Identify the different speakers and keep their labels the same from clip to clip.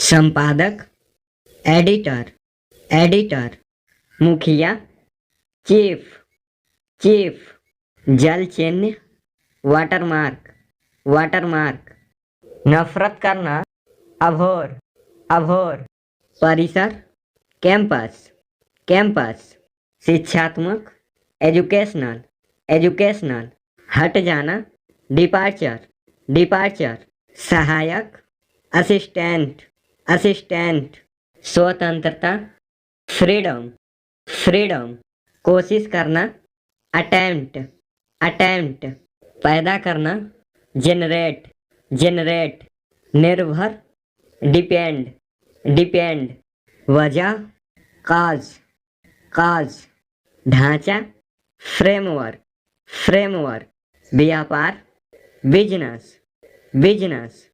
Speaker 1: संपादक, editor, editor, मुखिया, chief, chief, जल चिन्ह, वाटरमार्क, वाटरमार्क, नफरत करना, अभोर, अभोर, परिसर, कैंपस, कैंपस, शिक्षात्मक, एजुकेशनल, एजुकेशनल, हट जाना, डिपार्चर, डिपार्चर, सहायक, असिस्टेंट, असिस्टेंट, स्वतंत्रता, फ्रीडम, फ्रीडम, कोशिश करना, अटेम्प्ट, अटेम्प्ट, पैदा करना, जनरेट, जनरेट, निर्भर, डिपेंड, डिपेंड, वजह, काज, काज, ढांचा, फ्रेमवर्क, फ्रेमवर्क, व्यापार, बिजनेस, बिजनेस,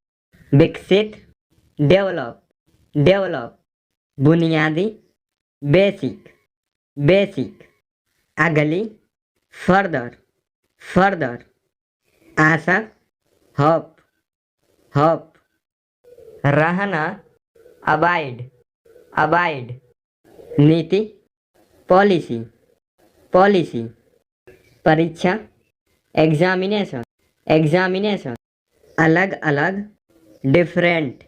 Speaker 1: विकसित, डेवलप, डेवलप, बुनियादी, बेसिक, बेसिक, अगली, फर्दर, फर्दर, आशा, होप, होप, रहना, अबाइड, अबाइड, नीति, पॉलिसी, पॉलिसी, परीक्षा, एग्जामिनेशन, एग्जामिनेशन, अलग अलग, डिफरेंट,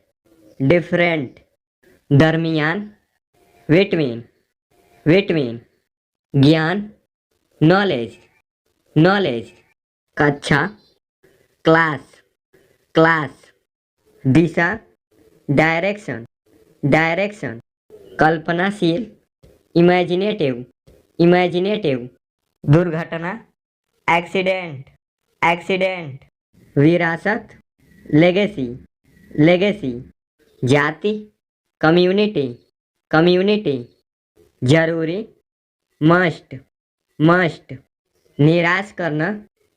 Speaker 1: डिफरेंट, दरमियान, बिटवीन, बिटवीन, ज्ञान, नॉलेज, नॉलेज, कक्षा, क्लास, क्लास, दिशा, डायरेक्शन, डायरेक्शन, कल्पनाशील, इमेजिनेटिव, इमेजिनेटिव, दुर्घटना, एक्सीडेंट, एक्सीडेंट, विरासत, लेगेसी, लेगेसी, जाति, कम्युनिटी, कम्युनिटी, जरूरी, मस्ट, मस्ट, निराश करना,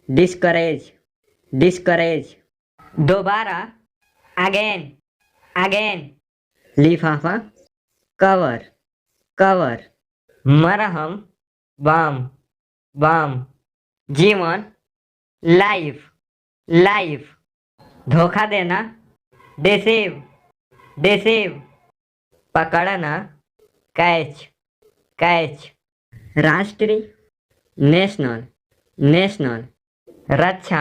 Speaker 1: डिस्करेज, डिस्करेज, दोबारा, अगेन, अगेन, लिफाफा, कवर, कवर, मरहम, बाम, बाम, जीवन, लाइफ, लाइफ, धोखा देना, डिसीव, डिसीव, पकड़ना, कैच, कैच, राष्ट्रीय, नेशनल, नेशनल, रक्षा,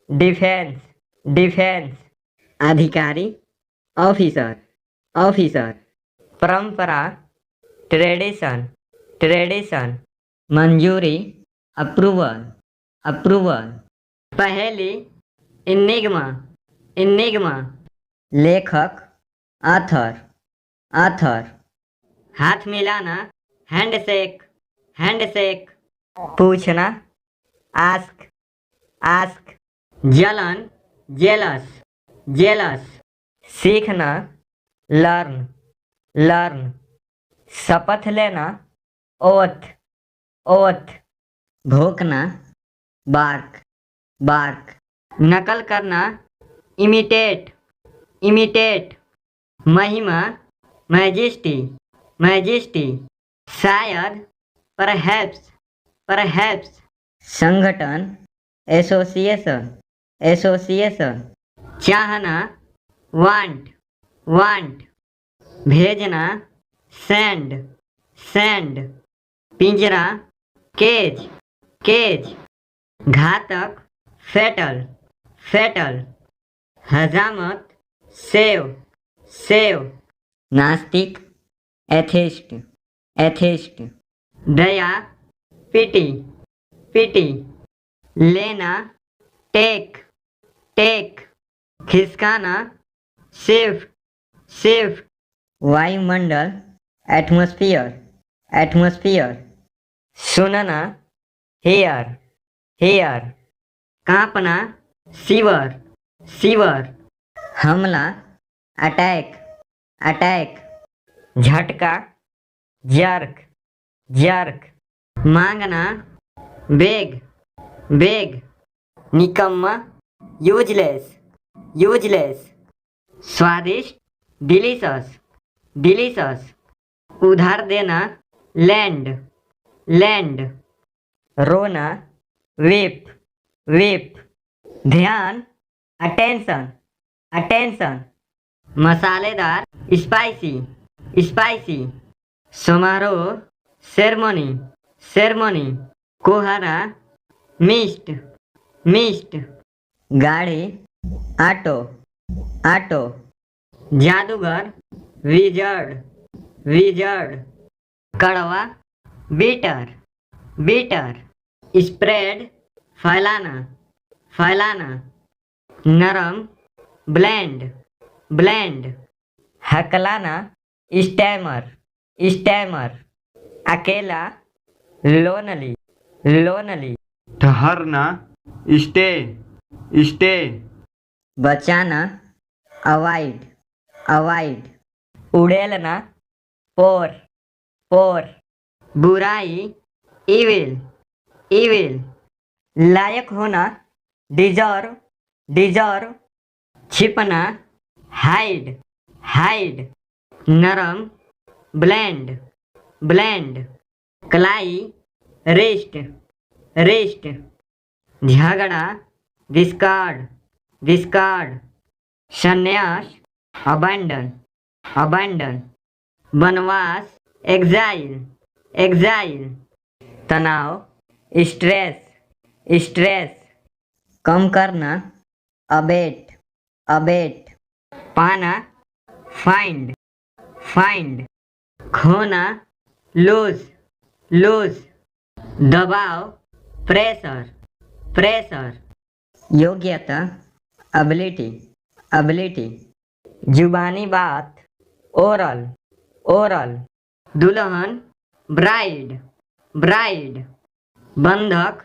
Speaker 1: डिफेंस, डिफेंस, अधिकारी, ऑफिसर, ऑफिसर, परंपरा, ट्रेडिशन, ट्रेडिशन, मंजूरी, अप्रूवल, अप्रूवल, पहेली, इनिग्मा, इनिग्मा, लेखक, ऑथर, ऑथर, हाथ मिलाना, हैंडशेक, हैंडशेक, पूछना, आस्क, आस्क, जलन, जेलस, जेलस, सीखना, लर्न, लर्न, शपथ लेना, ओथ, ओथ, भौंकना, बार्क, बार्क, नकल करना, इमिटेट, इमिटेट, महिमा, मैजेस्टी, मैजेस्टी, शायद, परहैप्स, परहैप्स, संगठन, एसोसिएशन, एसोसिएशन, चाहना, वांट, वांट, भेजना, सेंड, सेंड, पिंजरा, केज, केज, घातक, फेटल, फेटल, हजामत, सेव, सेव, नास्तिक, एथिस्ट, एथिस्ट, दया, पिटी, पिटी, लेना, टेक, टेक, खिसकाना, शिफ्ट, शिफ्ट, वायुमंडल, एटमॉस्फेयर, एटमॉस्फेयर, सुनना, हेयर, हेयर, कांपना, सीवर, सीवर, हमला, अटैक, अटैक, झटका, जर्क, जर्क, मांगना, बेग, बेग, निकम्मा, यूजलेस, यूजलेस, स्वादिष्ट, डिलीशस, डिलीशस, उधार देना, लैंड, लैंड, रोना, विप, विप, ध्यान, अटेंशन, अटेंशन, मसालेदार, स्पाइसी, स्पाइसी। समारोह, सेरेमनी, सेरेमनी। कोहरा, मिस्ट, मिस्ट। गाड़ी, ऑटो, ऑटो। जादूगर, विजर्ड, विजर्ड। कड़वा, बीटर, बीटर। स्प्रेड, फैलाना, फैलाना। नरम, ब्लेंड, ब्लेंड। हकलाना, स्टैमर, स्टैमर। अकेला, लोनली, लोनली।
Speaker 2: ठहरना, स्टे, स्टे।
Speaker 1: बचाना, अवॉइड, अवॉइड। उड़ेलना, पोर, पोर। बुराई, इविल, इविल। लायक होना, डिजर्व, डिजर्व। छिपना, हाइड, हाइड। नरम, ब्लेंड, ब्लेंड। कलाई, रिस्ट, रिस्ट। झगड़ा, डिस्कार्ड, डिस्कार्ड। संन्यास, अबैंडन, अबैंडन। वनवास, एग्जाइल, एग्जाइल। तनाव, स्ट्रेस, स्ट्रेस। कम करना, अबेट, अबेट। पाना, फाइंड, फाइंड। खोना, लूज, लूज। दबाव, प्रेशर, प्रेशर। योग्यता, एबिलिटी, एबिलिटी। जुबानी बात, ओरल, ओरल। दुल्हन, ब्राइड, ब्राइड। बंधक,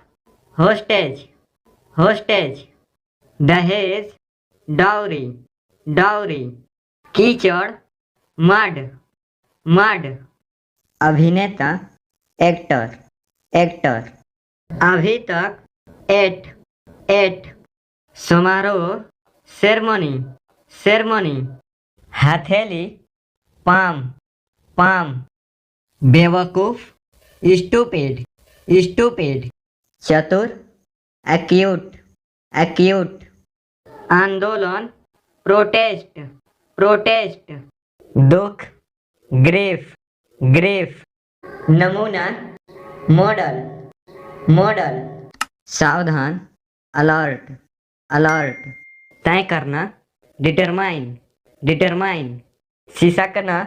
Speaker 1: होस्टेज, होस्टेज। दहेज, डाउरी, डाउरी। कीचड़, मड, मड। अभिनेता, एक्टर, एक्टर। अभी तक, एट, एट। समारोह, सेरेमनी, सेरेमनी। हथेली, पाम, पाम। बेवकूफ, स्टूपिड, स्टूपिड। चतुर, एक्यूट, एक्यूट। आंदोलन, प्रोटेस्ट, प्रोटेस्ट। दुख, ग्रीफ, ग्रीफ। नमूना, मॉडल, मॉडल। सावधान, अलर्ट, अलर्ट। तय करना, डिटरमाइन, डिटरमाइन। सिसकना,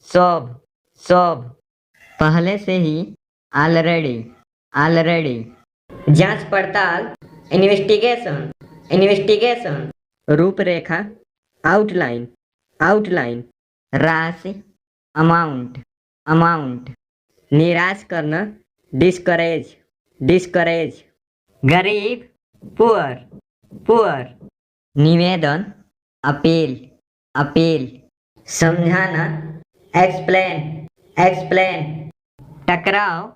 Speaker 1: सॉब, सॉब। पहले से ही, ऑलरेडी, ऑलरेडी। जांच पड़ताल, इन्वेस्टिगेशन, इन्वेस्टिगेशन। रूपरेखा, आउटलाइन, आउटलाइन। राशि, अमाउंट, अमाउंट। निराश करना, डिस्करेज, डिस्करेज। गरीब, पुअर, पुअर। निवेदन, अपील, अपील। समझाना, एक्सप्लेन, एक्सप्लेन। टकराव,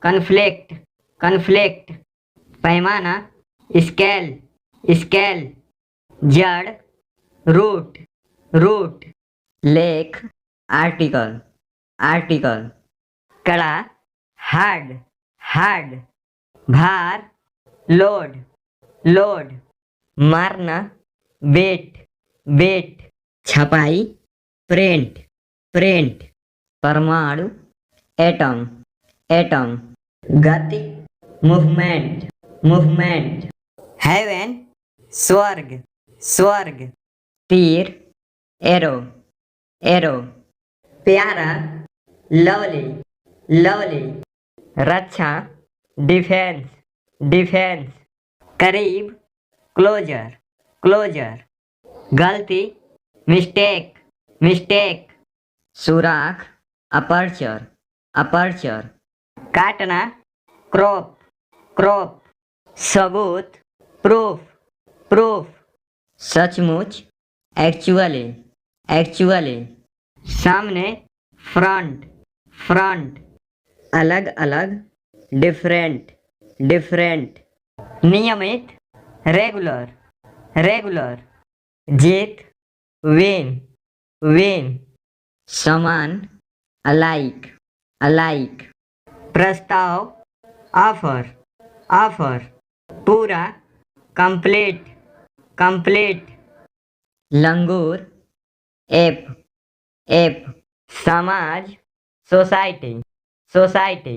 Speaker 1: कन्फ्लिक्ट, कन्फ्लिक्ट। पैमाना, स्केल, स्केल। जड़, रूट, रूट। लेख, आर्टिकल, आर्टिकल। कड़ा, हार्ड, हार्ड। भार, लोड, लोड। मारना, बेट, बेट। छपाई, प्रिंट, प्रिंट। परमाणु, एटम, एटम। गति, मूवमेंट, मूवमेंट। हेवन, स्वर्ग, स्वर्ग। तीर, एरो, एरो। प्यारा, लवली, लवली। रक्षा, डिफेंस, डिफेंस। करीब, क्लोजर, क्लोजर। गलती, मिस्टेक, मिस्टेक। सुराख, अपर्चर, अपर्चर। काटना, क्रॉप, क्रॉप। सबूत, प्रूफ, प्रूफ। सचमुच, एक्चुअली, एक्चुअली। सामने, फ्रंट, फ्रंट। अलग अलग, डिफरेंट, डिफरेंट। नियमित, रेगुलर, रेगुलर। जीत, विन, विन। समान, अलाइक, अलाइक। प्रस्ताव, ऑफर, ऑफर। पूरा, कंप्लीट, कंप्लीट। लंगूर, एप एप समाज सोसाइटी सोसाइटी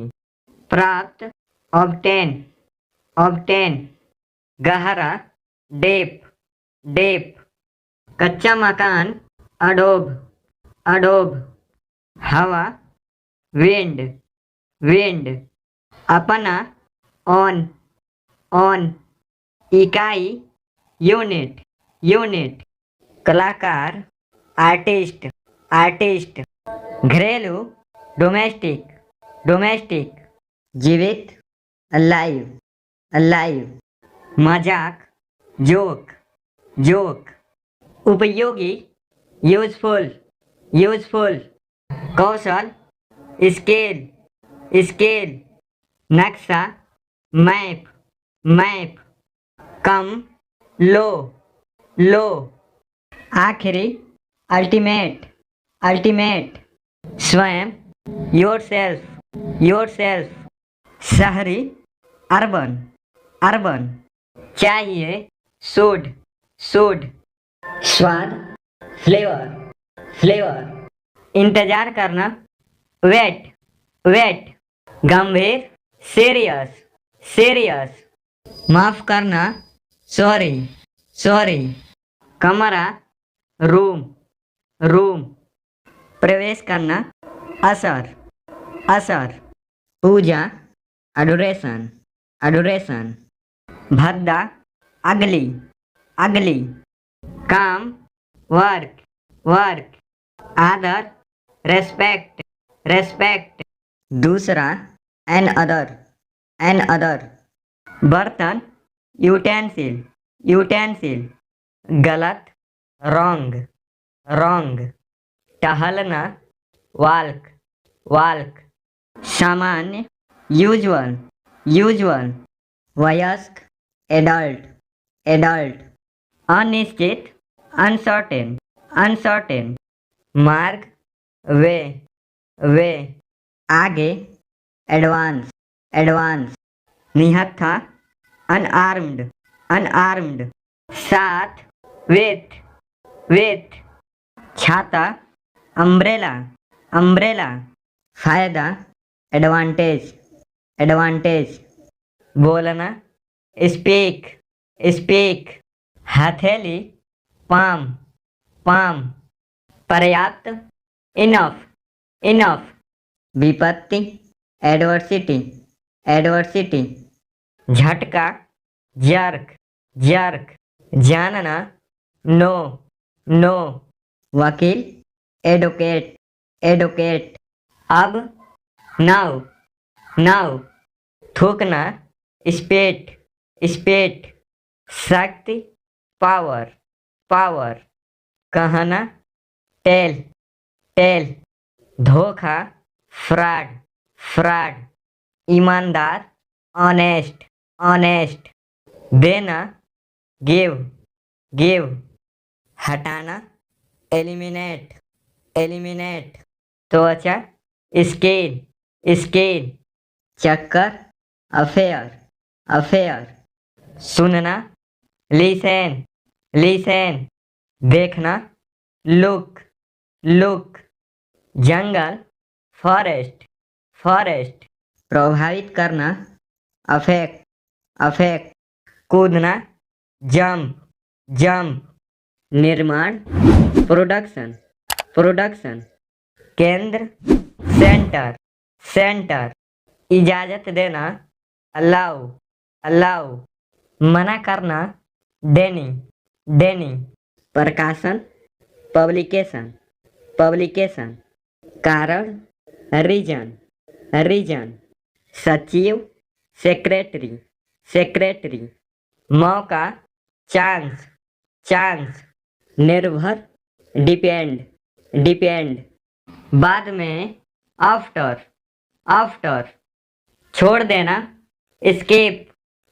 Speaker 1: प्राप्त ऑब्टेन ऑब्टेन गहरा डेप डेप कच्चा मकान अडोब अडोब हवा विंड विंड अपना ऑन ऑन इकाई यूनिट यूनिट कलाकार आर्टिस्ट आर्टिस्ट घरेलू डोमेस्टिक डोमेस्टिक जीवित अलाइव अलाइव मजाक जोक जोक उपयोगी यूजफुल यूजफुल कौशल स्केल स्केल नक्शा मैप मैप कम लो लो आखिरी अल्टीमेट अल्टीमेट स्वयं योरसेल्फ शहरी अर्बन अर्बन चाहिए शुड स्वाद फ्लेवर फ्लेवर इंतजार करना वेट वेट गंभीर सीरियस सीरियस माफ करना सॉरी सॉरी कमरा रूम रूम प्रवेश करना असर असर पूजा अडोरेशन अडोरेशन भद्दा अगली अगली काम वर्क वर्क आदर रेस्पेक्ट रेस्पेक्ट दूसरा एन अदर बर्तन यूटेंसिल यूटेंसिल गलत रॉन्ग रॉन्ग टहलना वाल्क वाल्क सामान्य यूजुअल यूजुअल वयस्क एडल्ट एडल्ट अनिश्चित अनसर्टेन अनसर्टेन मार्ग वे वे आगे एडवांस एडवांस निहत्था अनआर्म्ड अनआर्म्ड साथ विथ छाता अम्ब्रेला अम्ब्रेला फायदा एडवांटेज एडवांटेज बोलना स्पीक स्पीक हथेली पाम पाम पर्याप्त इनफ इनफ विपत्ति एडवर्सिटी एडवर्सिटी झटका जर्क जर्क जानना नो नो वकील एडवोकेट एडवोकेट अब नाउ नाउ थूकना स्पेट स्पेट शक्ति पावर पावर कहना टेल टेल धोखा फ्रॉड फ्रॉड ईमानदार ऑनेस्ट ऑनेस्ट देना गिव गिव हटाना एलिमिनेट एलिमिनेट त्वचा स्किन स्किन चक्कर अफेयर अफेयर सुनना लिसन लिसन देखना लुक लुक जंगल फॉरेस्ट फॉरेस्ट प्रभावित करना अफेक्ट अफेक्ट कूदना जंप जंप निर्माण प्रोडक्शन प्रोडक्शन केंद्र सेंटर सेंटर इजाजत देना अलाउ अलाउ मना करना देनी देनी प्रकाशन पब्लिकेशन पब्लिकेशन कारण रीजन रीजन सचिव सेक्रेटरी सेक्रेटरी मौका चांस चांस निर्भर डिपेंड डिपेंड बाद में आफ्टर आफ्टर छोड़ देना स्केप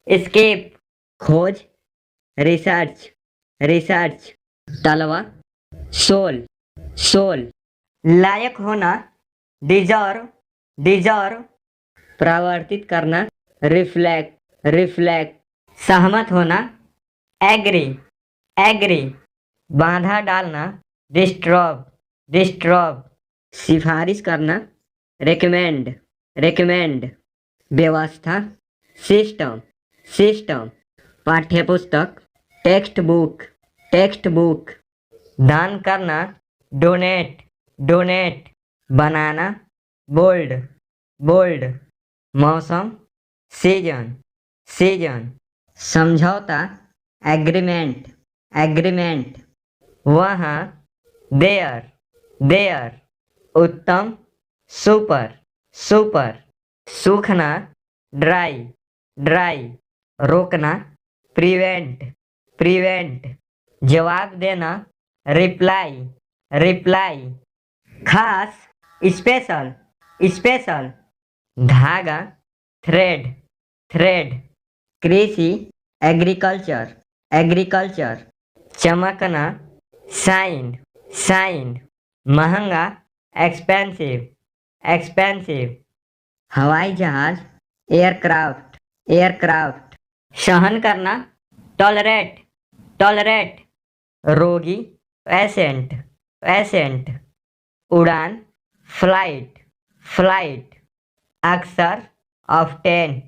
Speaker 1: स्केप खोज रिसर्च रिसर्च तलवा सोल सोल लायक होना डिजर्व डिजर्व प्रवर्तित करना रिफ्लेक्ट रिफ्लेक्ट सहमत होना एग्री एग्री बाधा डालना डिस्टर्ब डिस्टर्ब सिफारिश करना, रिकमेंड रिकमेंड व्यवस्था, सिस्टम सिस्टम पाठ्यपुस्तक, टेक्स्ट बुक दान करना, डोनेट डोनेट बनाना, बोल्ड बोल्ड मौसम, सीजन सीजन समझौता, एग्रीमेंट एग्रीमेंट वहाँ, देयर उत्तम, सुपर सूखना, ड्राई रोकना, प्रिवेंट जवाब देना, रिप्लाई खास, स्पेशल धागा, थ्रेड कृषि, एग्रीकल्चर चमकना, साइन महंगा, एक्सपेंसिव हवाई जहाज, एयरक्राफ्ट सहन करना, टॉलरेट रोगी, पेशेंट उड़ान, फ्लाइट अक्सर, ऑफ्टेन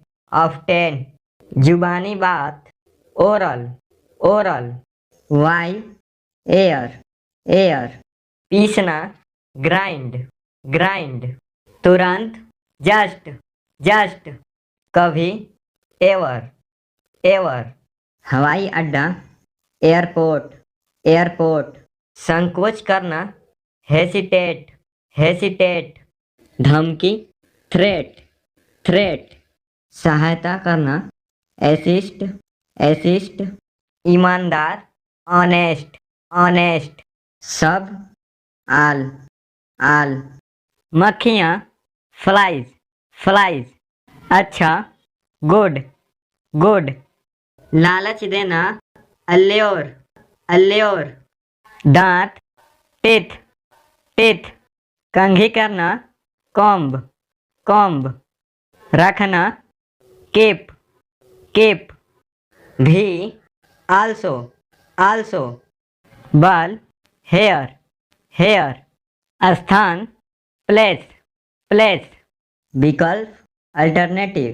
Speaker 1: जुबानी बात, ओरल वाई, एयर पीसना, ग्राइंड तुरंत, जस्ट कभी, एवर हवाई अड्डा, एयरपोर्ट संकोच करना, हेसिटेट धमकी, थ्रेट सहायता करना, एसिस्ट ईमानदार, ऑनेस्ट सब, आल मक्खियाँ, फ्लाइज अच्छा, गुड लालच देना, अल्योर दांत, टिथ कंघी करना, कॉम्ब रखना, केप भी, आल्सो बाल, हेयर स्थान, प्लेस विकल्प, अल्टरनेटिव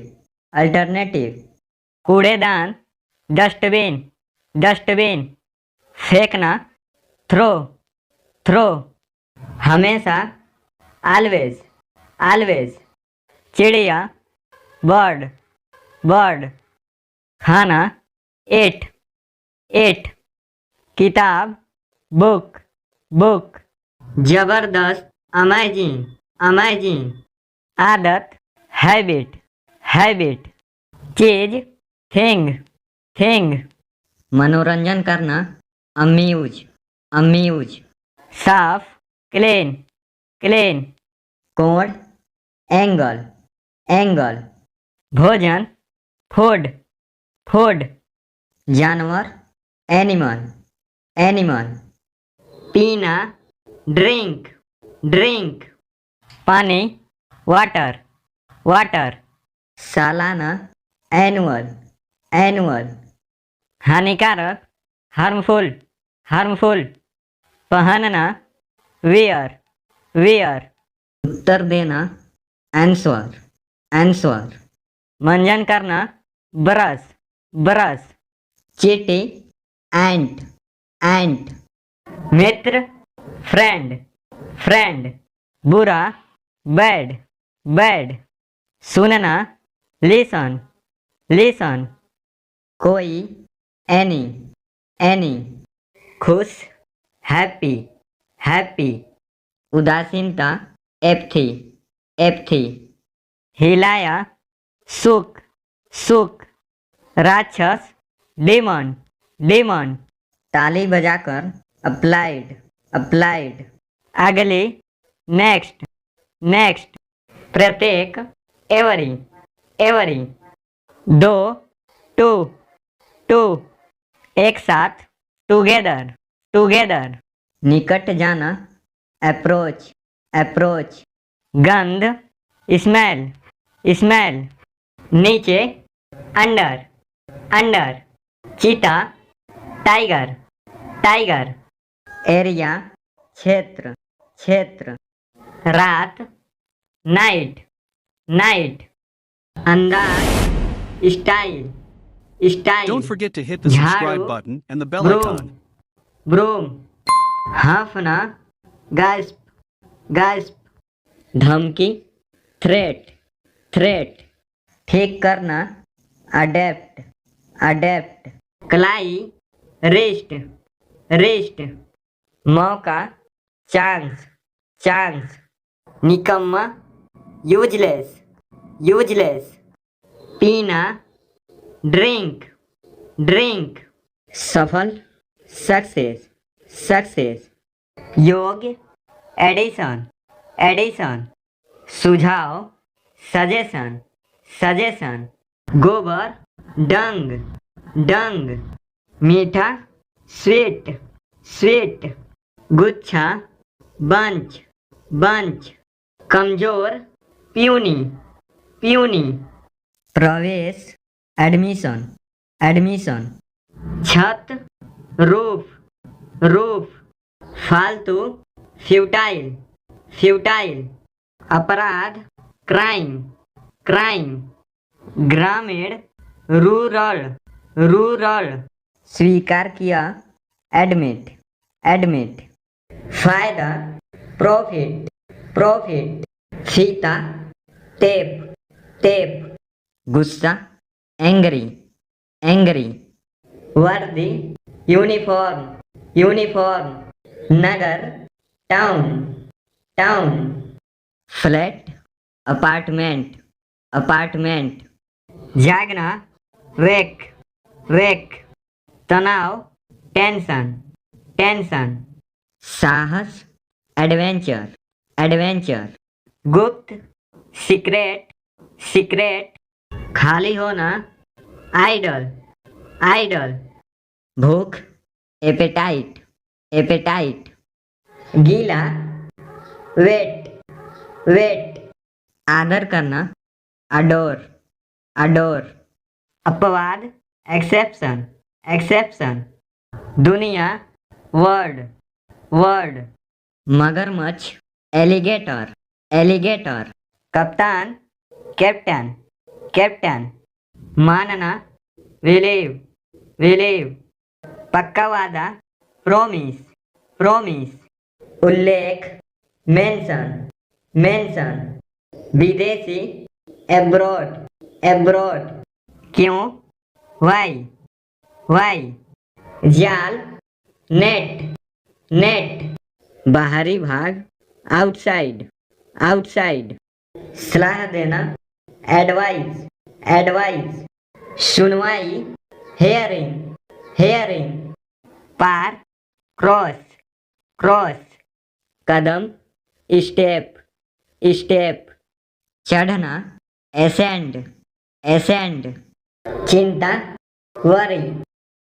Speaker 1: कूड़ेदान, डस्टबिन फेंकना, थ्रो हमेशा, ऑलवेज चिड़िया, बर्ड खाना, एट किताब, बुक जबरदस्त, अमेजिंग आदत, हैबिट चीज, थिंग मनोरंजन करना, अम्यूज साफ, क्लीन कोड, एंगल भोजन, फूड जानवर, एनिमल पीना, ड्रिंक पानी, वाटर सालाना, एनुअल हानिकारक, हार्मफुल पहनना, वियर उत्तर देना, आंसर मंजन करना, ब्रश चींटी, एंट मित्र, फ्रेंड बुरा, बैड सुनना, लिसन कोई, एनी खुश, हैप्पी उदासीनता, एप्थी हिलाया, सुख राक्षस, डेमन ताली बजाकर, अप्लाइड अगली, नेक्स्ट प्रत्येक, एवरी दो, टू एक साथ, टुगेदर निकट जाना, अप्रोच गंध, स्मेल नीचे, अंडर चीता, टाइगर एरिया, क्षेत्र क्षेत्र रात नाइट नाइट अंदाज style style
Speaker 3: Don't forget to hit the subscribe
Speaker 1: झाड़ू
Speaker 3: button and the bell
Speaker 1: broom
Speaker 3: icon.
Speaker 1: Broom हाफना गास्प गास्प धमकी थ्रेट थ्रेट ठीक करना अडेप्ट अडेप्ट कलाई रिस्ट रिस्ट मौका चांस चांस निकम्मा यूजलेस यूजलेस पीना ड्रिंक ड्रिंक सफल सक्सेस सक्सेस योग्य एडिशन एडिशन सुझाव सजेशन सजेशन गोबर डंग डंग मीठा स्वीट स्वीट गुच्छा बंच बंच कमजोर प्यूनी प्यूनी प्रवेश एडमिशन एडमिशन छत रूफ रूफ फालतू फ्यूटाइल फ्यूटाइल अपराध क्राइम क्राइम ग्रामीण रूरल रूरल स्वीकार किया एडमिट एडमिट फायदा प्रॉफिट प्रॉफिट फीता टेप टेप गुस्सा एंग्री एंग्री वर्दी यूनिफॉर्म यूनिफॉर्म नगर town town flat apartment apartment जागना वेक वेक तनाव टेंशन टेंशन साहस एडवेंचर एडवेंचर गुप्त सीक्रेट सीक्रेट खाली होना आइडल आइडल भूख एपेटाइट एपेटाइट गीला वेट वेट आदर करना अडोर अडोर अपवाद एक्सेप्शन एक्सेप्शन दुनिया वर्ड वर्ड मगरमच्छ एलिगेटर एलिगेटर कप्तान कैप्टन कैप्टन मानना विलीव विलीव पक्का वादा प्रोमिस प्रोमिस उल्लेख मेंशन मेंशन विदेशी एब्रॉड एब्रॉड क्यों वाई वाई जाल नेट नेट बाहरी भाग आउटसाइड आउटसाइड सलाह देना एडवाइस एडवाइस सुनवाई हेयरिंग हेयरिंग पार क्रॉस क्रॉस कदम स्टेप स्टेप चढ़ना एसेंड एसेंड चिंता वरी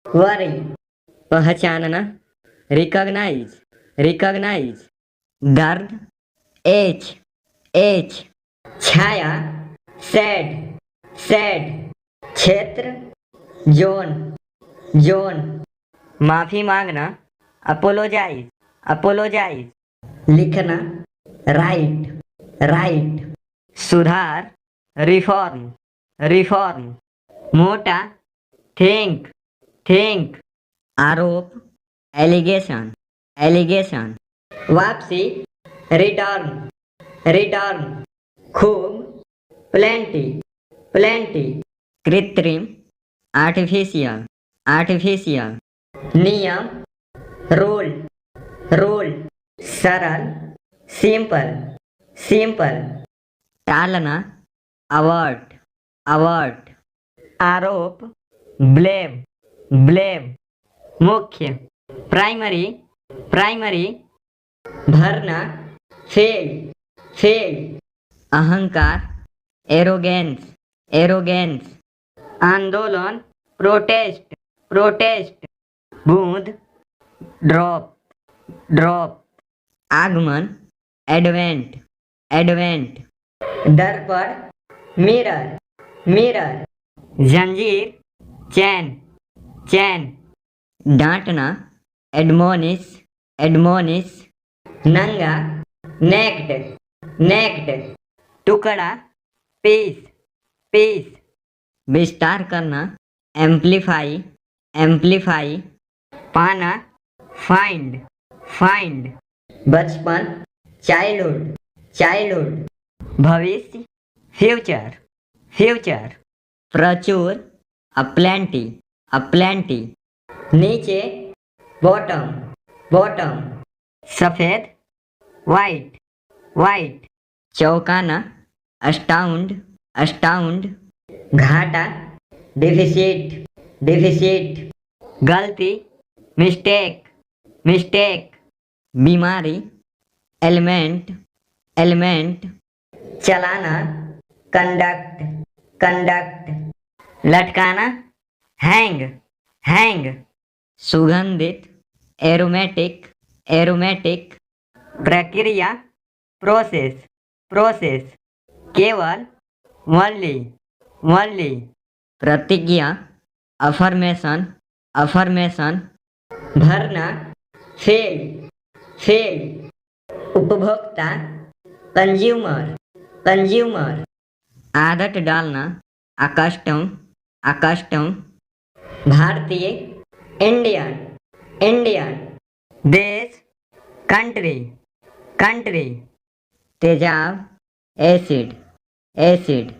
Speaker 1: वरी पहचानना रिकॉग्नाइज रिकॉग्नाइज दर्द एच एच छाया सैड सैड क्षेत्र जोन जोन माफी मांगना अपोलोजाइज अपोलोजाइज लिखना राइट राइट सुधार रिफॉर्म रिफॉर्म मोटा थिंक थिंक आरोप एलिगेशन एलिगेशन वापसी रिटर्न रिटर्न खूब प्लेंटी प्लेंटी कृत्रिम आर्टिफिशियल आर्टिफिशियल नियम रूल रूल सरल सिंपल सिंपल टालना अवार्ड अवार्ड आरोप ब्लेम ब्लेम मुख्य प्राइमरी प्राइमरी भरना फेल फेल अहंकार एरोगेंस एरोगेंस आंदोलन प्रोटेस्ट प्रोटेस्ट बूंद ड्रॉप ड्रॉप आगमन एडवेंट एडवेंट दर्पण मिरर मिरर जंजीर चैन चैन डांटना एडमोनिश एडमोनिश नंगा, नेक्ड, नेक्ड, टुकड़ा, पीस, पीस, विस्तार करना, एम्पलीफाई, एम्पलीफाई, पाना, फाइंड, फाइंड, बचपन, चाइल्डहुड, चाइल्डहुड, भविष्य, फ्यूचर, फ्यूचर, प्रचुर, अपलेंटी, अपलेंटी, नीचे, बॉटम, बॉटम, सफेद, वाइट, वाइट, चौकाना, अस्टाउंड, अस्टाउंड, घाटा, डिफिसिट, डिफिसिट, गलती, मिस्टेक, मिस्टेक, बीमारी, एलिमेंट, एलिमेंट, चलाना, कंडक्ट, कंडक्ट, लटकाना, हैंग, हैंग, सुगंधित, एरोमेटिक, एरोमेटिक, प्रक्रिया, प्रोसेस, प्रोसेस, केवल, वनली, वनली, प्रतिज्ञा, अफर्मेशन, अफर्मेशन, भरना, फेल, फेल, उपभोक्ता, कंज्यूमर, कंज्यूमर, आदत डालना, अकस्टम, अकस्टम, भारतीय, इंडियन, इंडियन, देश, कंट्री, कंट्री, तेजाब, एसिड, एसिड,